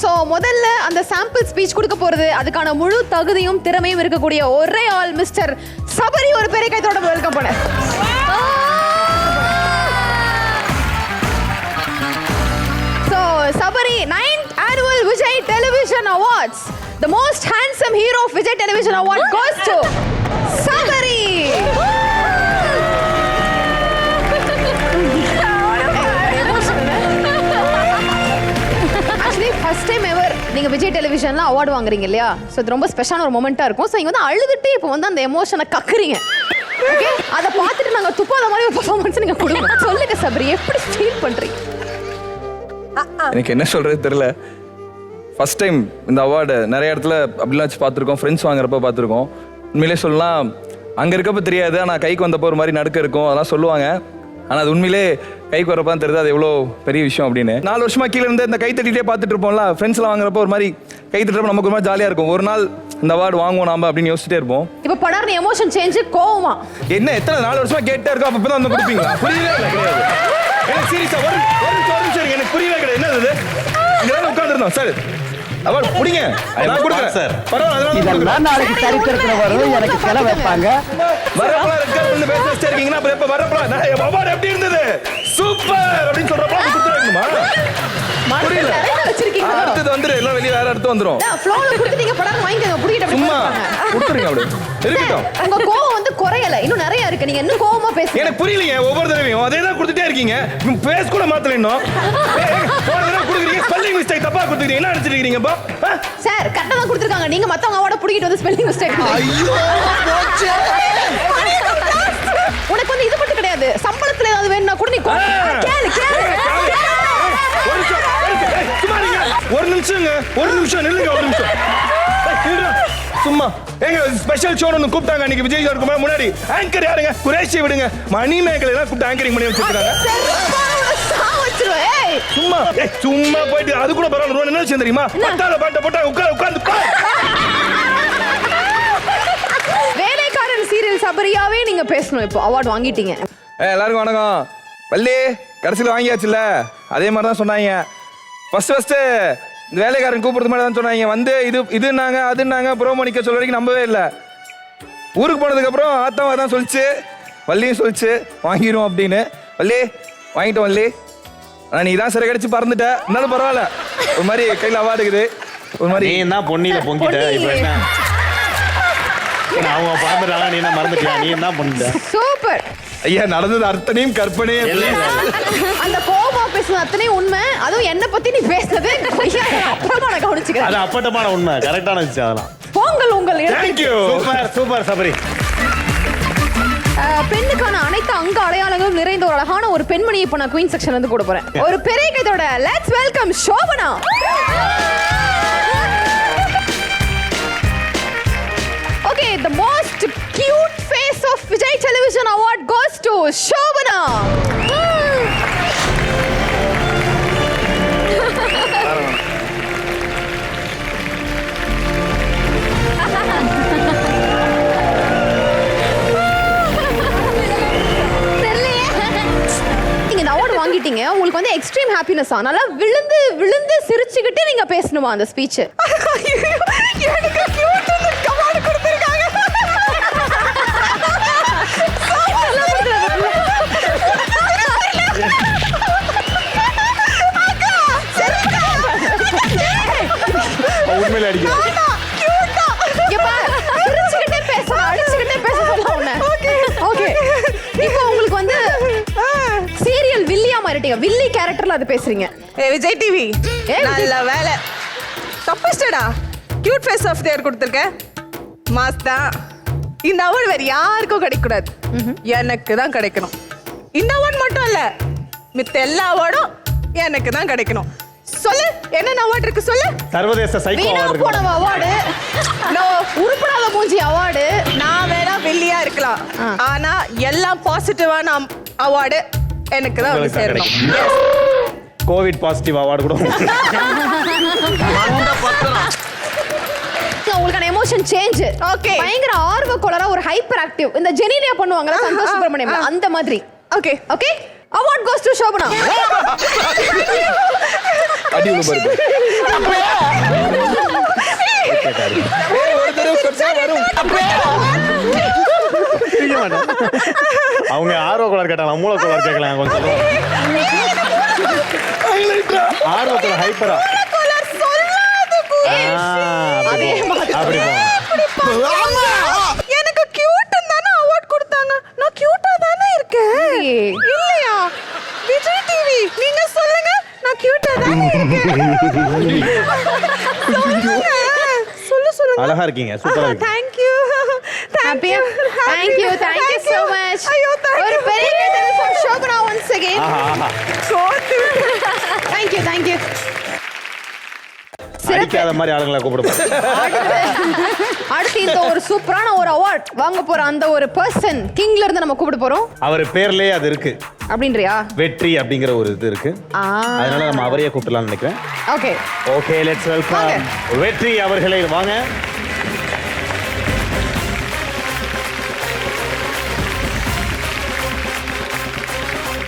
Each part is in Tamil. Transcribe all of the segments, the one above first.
சோ முதல்ல அந்த சாம்பிள் ஸ்பீச் கொடுக்க போறது அதுக்கான முழு தகுதியும் திறமையும் இருக்கக்கூடிய ஒரே ஆள் மிஸ்டர் சபரி. ஒரு பெரிய கைத்தோட வெல்கம் பண்ண. So Sabari 9th annual Vijay Television Awards. The most handsome hero of Vijay Television Award goes to Sabari. Actually first time ever நீங்க விஜய் டெலிவிஷன்ல அவார்ட் வாங்குறீங்க இல்லையா? சோ இது ரொம்ப ஸ்பெஷலான ஒரு மொமெண்டா இருக்கும். சோ நீங்க வந்து அழுதுட்டு இப்போ வந்து அந்த எமோஷனை கக்குறீங்க. ஓகே? அத பார்த்துட்டு நாங்க துப்பாத மாதிரி ஒரு பெர்ஃபார்மன்ஸ் நீங்க கொடுங்க. சொல்லுங்க சபரி, எப்படி ஃபீல் பண்றீங்க? எனக்கு என்ன சொல்றது தெரியல. ஃபர்ஸ்ட் டைம் இந்த அவார்டு நிறைய இடத்துல அப்படிலாம் வச்சு பார்த்துருக்கோம், ஃப்ரெண்ட்ஸ் வாங்குறப்ப பார்த்துருக்கோம். உண்மையிலே சொல்லலாம், அங்கே இருக்கப்ப தெரியாது, ஆனால் கைக்கு வந்தப்போ ஒரு மாதிரி நடுக்க இருக்கும், அதெல்லாம் சொல்லுவாங்க. ஆனால் அது உண்மையிலே கைக்கு வரப்போ தெரியுது அது எவ்வளோ பெரிய விஷயம் அப்படின்னு. 4 வருஷமா கீழே இருந்து இந்த கை தட்டிகிட்டே பார்த்துட்டு இருப்போம்ல, ஃப்ரெண்ட்ஸ்லாம் வாங்குறப்போ ஒரு மாதிரி கை தட்டுறப்ப நமக்கு ஒரு மாதிரி ஜாலியாக இருக்கும். ஒரு நாள் இந்த அவார்டு வாங்குவோம் நாம அப்படின்னு யோசிச்சுட்டே இருப்போம். இப்போ படார்னு எமோஷன் சேஞ்ச் கோவமா என்ன எத்தனை 4 வருஷமா கேட்டே இருக்கோம், அப்போ தான் வந்து கொடுப்பீங்களா? புரியவே இல்லை, கிடையாது. எனக்கு சீரியஸா ஒரு நிமிஷம் எனக்கு புரியவே கிடையாது. என்ன இது இங்க உட்காந்துருந்தோம் சார், அவார்டு புடிங்க, நான் கொடுக்குறேன் சார். பரவாயில்ல, இதெல்லாம் நாளைக்கு சரித்திரத்துல வரும், எனக்கு செலவு வைப்பாங்க. வரப்பலாம் ரெக்கார்ட் பண்ணி பேசிட்டே இருக்கீங்கன்னா அப்ப எப்ப வரப்பலாம் நான் அவார்டு எப்படி இருந்தது சூப்பர் அப்படின்னு சொல்றப்ப கொடுத்துறீங்கமா? புரியல, அடுத்து வந்துரு எல்லாம் வெளிய வேற அடுத்து வந்துரும். ஃப்ளோல கொடுத்துட்டீங்க, படார்னு வாங்கிக்கங்க, புடிக்கிட்ட அப்படி சும்மா கொடுத்துறீங்க. அப்படி இருக்கட்டும், உங்க கோவம் வந்து குறையல, இன்னும் நிறைய இருக்கு, நீங்க இன்னும் கோவமா பேசுங்க. எனக்கு புரியலையே, ஒவ்வொரு தடவையும் அதே தான் கொடுத்துட்டே இருக்கீங்க, பேஸ் கூட மாத்தல இன்னும். ஒரு தடவை கொடுக்குறீங்க, ஸ்பெல்லிங் மிஸ்டேக் தப்பா கொடுத்துட்டீங்க, என்ன நினைச்சிட்டு இருக்கீங்கப்பா? சார் கரெக்ட்டா தான் கொடுத்திருக்காங்க, நீங்க மத்தவங்க அவார்ட புடிக்கிட்டு வந்து ஸ்பெல்லிங் மிஸ்டேக். ஐயோ போச்சு. உனக்கு வந்து இது மட்டும் கிடையாது, சம்பளத்துல ஏதாவது வேணும்னா கூட நீ கேளு கேளு. ஒரு நிமிஷம் நில்லுங்க, ஒரு நிமிஷம் சும்மா. எங்க ஸ்பெஷல் ஷோ ஒன்று கூப்பிட்டாங்க அன்னைக்கு விஜய் சார் முன்னாடி. ஆங்கர் யாருங்க? குரேஷி விடுங்க, மணி மேகலை எல்லாம் கூப்பிட்டு ஆங்கரிங் பண்ணி வச்சிருக்காங்க. சும்மா சும்மா போயிட்டு அது கூட பரவாயில்ல. என்ன விஷயம் தெரியுமா? பட்டால பாட்ட போட்டா உட்கார்ந்து வேலைக்காரன் சீரியல் சபரியாவே நீங்க பேசணும். இப்போ அவார்ட் வாங்கிட்டீங்க. எல்லாருக்கும் வணக்கம். வள்ளி கடைசியில் வாங்கியாச்சுல்ல, அதே மாதிரி தான் சொன்னாங்க. ஃபர்ஸ்ட் இந்த வேலைக்காரன் கூப்பிடுறது மாதிரி தான் சொன்னாங்க. வந்து இதுனாங்க அதுனாங்க ப்ரோமோ நிற்க சொல்ல வரைக்கும் நம்பவே இல்லை. ஊருக்கு போனதுக்கப்புறம் ஆத்தாவா தான் சொல்லிச்சு, வள்ளியும் சொல்லிச்சு வாங்கிடும் அப்படின்னு. வள்ளி வாங்கிட்டோம் வள்ளி, ஆனால் நீ தான் சிறை கடிச்சு பறந்துட்ட, இருந்தாலும் பரவாயில்ல. ஒரு மாதிரி கையில் அவார்டு இருக்குது, ஒரு மாதிரி நீ தான் பொன்னியில பொங்கிட்ட. இப்போ என்ன அவங்க பறந்துட்டாங்க, நீ என்ன மறந்துட்டியா? நீ தான் பொண்ணுட்ட. சூப்பர் ஐயா, நடந்தது அத்தனையும் கற்பனை. அந்த கோபமா பேசுனது அத்தனையும் உண்மை, அதுவும் என்ன பத்தி நீ பேசுனது அப்புறமா நான் கவனிச்சுக்கிறேன். அது அப்பட்டமான உண்மை, கரெக்டான விஷயம் அதெல்லாம். பொங்கல் உங்கள் சூப்பர் சபரி. பெண்ணுக்கான அனைத்து அங்க அடையாளங்களும் நிறைந்த ஒரு அழகான ஒரு பெண்மணியை இப்ப நான் குயின் செக்ஷன்ல இருந்து கூட போறேன். ஒரு பெரிய கைதோட let's welcome Shobana. Okay, the most cute face of Vijay Television Award goes to Shobana. வாங்கிட்டீங்க, உங்களுக்கு வந்து எக்ஸ்ட்ரீம் ஹாப்பினஸ். ஆனால விழுந்து விழுந்து சிரிச்சுக்கிட்டு நீங்க பேசணுமா அந்த ஸ்பீச்? எனக்கு கியூட் அவார்ட் கொடுத்திருக்காங்க. உண்மையில அடிக்க சிரிச்சுக்கிட்டே பேசணும், அடிச்சுக்கிட்டே பேச சொல்லலாம். ஓகே, இப்போ உங்களுக்கு வந்து சீரியல் வில்லியா மாறிட்டீங்க, வில்லி கேரக்டர்ல அது பேசுறீங்க. விஜய் டிவி நல்ல வேலை, தப்பிச்சிட்டடா. கியூட் ஃபேஸ் ஆஃப் தேர் கொடுத்துருக்க, மாஸ்தா. இந்த அவார்டு வேற யாருக்கும் கிடைக்கூடாது, எனக்கு தான் கிடைக்கணும். இந்த அவார்டு மட்டும் இல்ல, மித்த எல்லா அவார்டும் எனக்கு தான் கிடைக்கணும். சொல்லு, என்ன அவார்டு இருக்கு சொல்லு? சர்வதேச சைக்கோ அவார்டு, உருப்படாத மூஞ்சி அவார்டு. நான் வேணா வெள்ளியா இருக்கலாம், ஆனா எல்லாம் பாசிட்டிவான அவார்டு எனக்கு தான் வந்து சேரணும். கோவிட் பாசிட்டிவ் அவார்டு கூட. உங்களுக்கான எமோஷன் சேஞ்ச். ஓகே, பயங்கர ஆர்வ கோளாரா ஒரு ஹைப்பர் ஆக்டிவ், இந்த ஜெனிலியா பண்ணுவாங்கல சந்தோஷ் சுப்ரமணியம் அந்த மாதிரி. Okay okay, award goes to Shobana. அடி உள்ள பாரு. அவங்க ஆர்வ கோளாறு கேட்டாங்களா மூல கோளாறு கேட்கலாம் கொஞ்சம் ஆர்வ கோளாறு ஹைப்பரா அப்படி எனக்கு கியூட் தானே அவார்ட் கொடுத்தாங்க. நான் கியூட்டா தானே இருக்கேன் இல்லையா? விஜய் டிவி நீங்க சொல்லுங்க, நான் கியூட்டா தானே இருக்கேன். சொல்லுங்க. அழகா இருக்கீங்க, சூப்பரா இருக்கீங்க. Thank you. Thank you so much. ஐயோ, ஒரு பெரிய கைத்தட்டல் for Shobana once again. Thank you. அடிக்காத மாதிரி ஆளுங்களை கூப்பிடுவோம். அடுத்து இந்த ஒரு சூப்பரான ஒரு அவார்ட் வாங்க போற அந்த ஒரு பர்சன் கிங்ல இருந்து நம்ம கூப்பிட போறோம். அவர் பேர்லயே அது இருக்கு, அப்படின்றியா? வெற்றி அப்படிங்கிற ஒரு இது இருக்கு. அதனால நம்ம அவரையே கூப்பிடலாம்னு நினைக்கிறேன். ஓகே லெட்ஸ் வெல்கம் வெற்றி அவர்களை. வாங்க.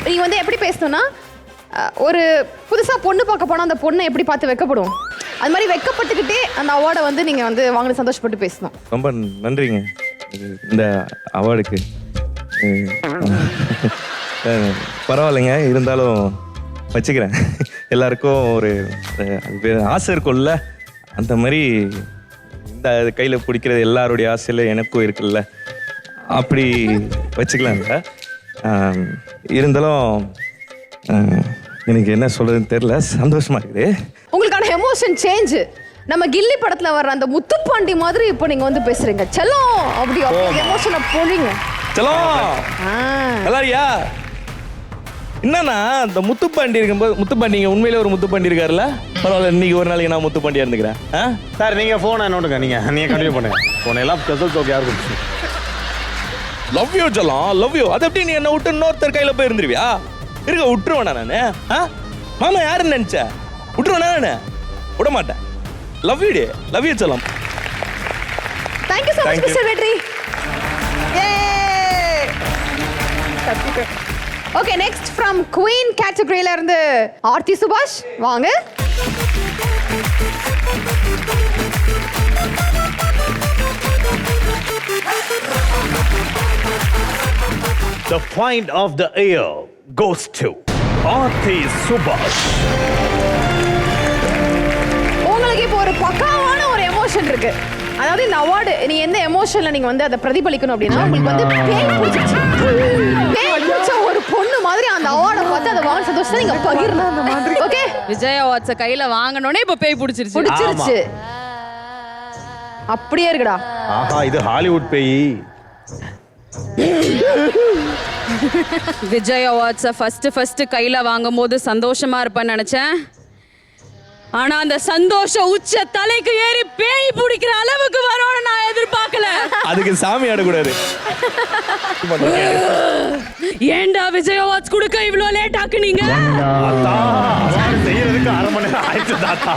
நீங்க வந்து எப்படி பேசணும்னா, ஒரு புதுசா பொண்ணு பார்க்க போனா அந்த பொண்ணை எப்படி பார்த்து வெக்கப்படும், அது மாதிரி வெக்கப்பட்டுக்கிட்டே அந்த அவார்டை வந்து நீங்க வந்து வாங்க சந்தோஷப்பட்டு பேசணும். ரொம்ப நன்றிங்க இந்த அவார்டுக்கு. பரவாயில்லைங்க, இருந்தாலும் வச்சுக்கிறேன். எல்லாருக்கும் ஒரு ஆசை இருக்கும்ல, அந்த மாதிரி இந்த கையில் பிடிக்கிறது எல்லாருடைய ஆசையில் எனக்கும் இருக்குல்ல, அப்படி வச்சுக்கலாங்க. இருந்தாலும் எனக்கு என்ன சொல்றதுன்னு தெரியல, சந்தோஷமா இருக்குது. உங்களுக்கான எமோஷன் சேஞ்ச் நம்ம கில்லி படத்துல வர்ற அந்த முத்துப்பாண்டி மாதிரி இப்போ நீங்க வந்து பேசுறீங்க. செல்லம் அப்படி எமோஷனை போறீங்க. செல்லம் நல்லாரியா? என்னன்னா இந்த முத்துப்பாண்டி இருக்கும்போது, முத்துப்பாண்டிங்க உண்மையிலே ஒரு முத்துப்பாண்டி இருக்காருல்ல, பரவாயில்ல இன்னைக்கு ஒரு நாளைக்கு நான் முத்துப்பாண்டியா இருந்துக்கிறேன். சார் நீங்க போனை நோட்டுங்க, நீங்க கண்டினியூ பண்ணுங்க. போனை எல்லாம் ஸ்பெஷல் தோக்கு யாரு கொடுத்து? லவ் யூ செல்லம், லவ் யூ. அது எப்படி நீ என்ன விட்டு இன்னொருத்தர் கையில போய் இருந்துருவியா? இருக்க விட்டுருவேனா நானு? மாமா யாருன்னு நினைச்ச? விட்டுருவேனா நானு? விட மாட்டேன். லவ் யூ டே, லவ் யூ செல்லம். Thank you so much mister Vetri. Okay, next from queen கேட்டகரியில இருந்து ஆர்த்தி சுபாஷ் வாங்க. The find of the year goes to Aarthi Subhash. உங்களுக்கு இப்போ ஒரு பக்காவான ஒரு எமோஷன் இருக்கு. அதாவது இந்த அவார்டு நீ எந்த எமோஷன்ல நீங்க வந்து அதை பிரதிபலிக்கணும் அப்படின்னா, உங்களுக்கு வந்து பேய் பிடிச்சிருச்சு. பேய் பிடிச்ச ஒரு பொண்ணு மாதிரி அந்த அவார்டை பார்த்து அதை வாங்க சந்தோஷத்தை நீங்க பகிரணும். அந்த மாதிரி ஓகே, விஜய் அவார்ட்ஸை கையில வாங்கணும்னே இப்போ பேய் பிடிச்சிருச்சு. அப்படியே இருக்குடா. ஆஹா, இது ஹாலிவுட் பேய். விஜய் அவார்ட்ஸை ஃபர்ஸ்ட் கையில வாங்கும் போது சந்தோஷமா இருப்பேன்னு நினைச்சேன். ஆனா அந்த சந்தோஷ உச்ச தலைக்கு ஏறி பேய் பிடிக்கிற அளவுக்கு வரும்னு நான் எதிர்பார்க்கல. அதுக்கு சாமி ஆடக்கூடாது. ஏண்டா விஜய் அவார்ட்ஸ் கொடுக்க இவ்ளோ லேட் ஆக்குனீங்க? செய்யறதுக்கு 1/2 மணி நேரம் ஆயிடுச்சு தாத்தா.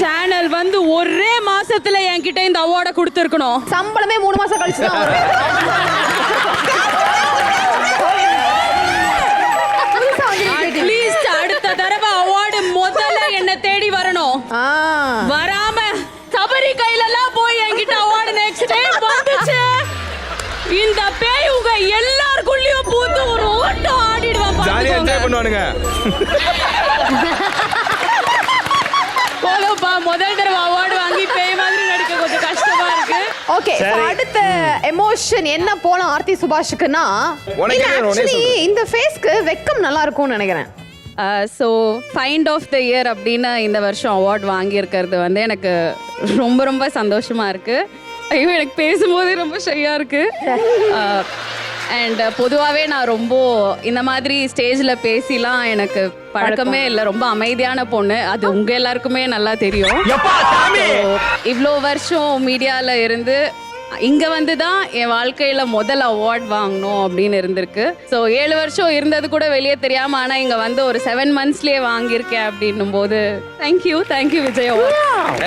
சேனல் வந்து ஒரே மாசத்துல என்கிட்ட இந்த அவார்டை கொடுத்துருக்கணும். சம்பளமே 3 மாசம் கழிச்சு தான் வரும். அட்லீஸ்ட் அடுத்த தடவை அவார்டு முதல்ல என்ன தேடி வரணும். வராம சபரி கையில எல்லாம் போய் என்கிட்ட அவார்டு நெக்ஸ்ட் டைம் வந்துச்சு, இந்த பேய் உங்க எல்லாருக்குள்ளயும் பூந்து ஒரு ஓட்டம் ஆடிடுவான். ஜாலியா என்ஜாய் பண்ணுவானுங்க. போதும்பா, முதல் தடவை அவார்டு வாங்கி பேய் மாதிரி நடிக்க கொஞ்சம் கஷ்டமா இருக்கு. ஓகே, அடுத்த எமோஷன் என்ன போலாம் ஆர்த்தி சுபாஷுக்குன்னா, இந்த ஃபேஸ்க்கு வெக்கம் நல்லா இருக்கும்னு நினைக்கிறேன். So find of the year அப்படின்னு இந்த வருஷம் அவார்ட் வாங்கியிருக்கிறது வந்து எனக்கு ரொம்ப ரொம்ப சந்தோஷமா இருக்கு. ஐயோ, எனக்கு பேசும்போதே ரொம்ப ஷையா இருக்கு. அண்ட் பொதுவாகவே நான் ரொம்ப இந்த மாதிரி ஸ்டேஜில் பேசிலாம் எனக்கு பழக்கமே இல்லை. ரொம்ப அமைதியான பொண்ணு, அது உங்கள் எல்லாருக்குமே நல்லா தெரியும். இவ்வளோ வருஷம் மீடியாவில் இருந்து இங்கே வந்து தான் என் வாழ்க்கையில் முதல் அவார்ட் வாங்கணும் அப்படின்னு இருந்திருக்கு. ஸோ 7 வருஷம் இருந்தது கூட வெளியே தெரியாமல், ஆனால் இங்கே வந்து ஒரு 7 monthsலேயே வாங்கியிருக்கேன் அப்படின்னும் போது தேங்க்யூ விஜய் அவார்ட்.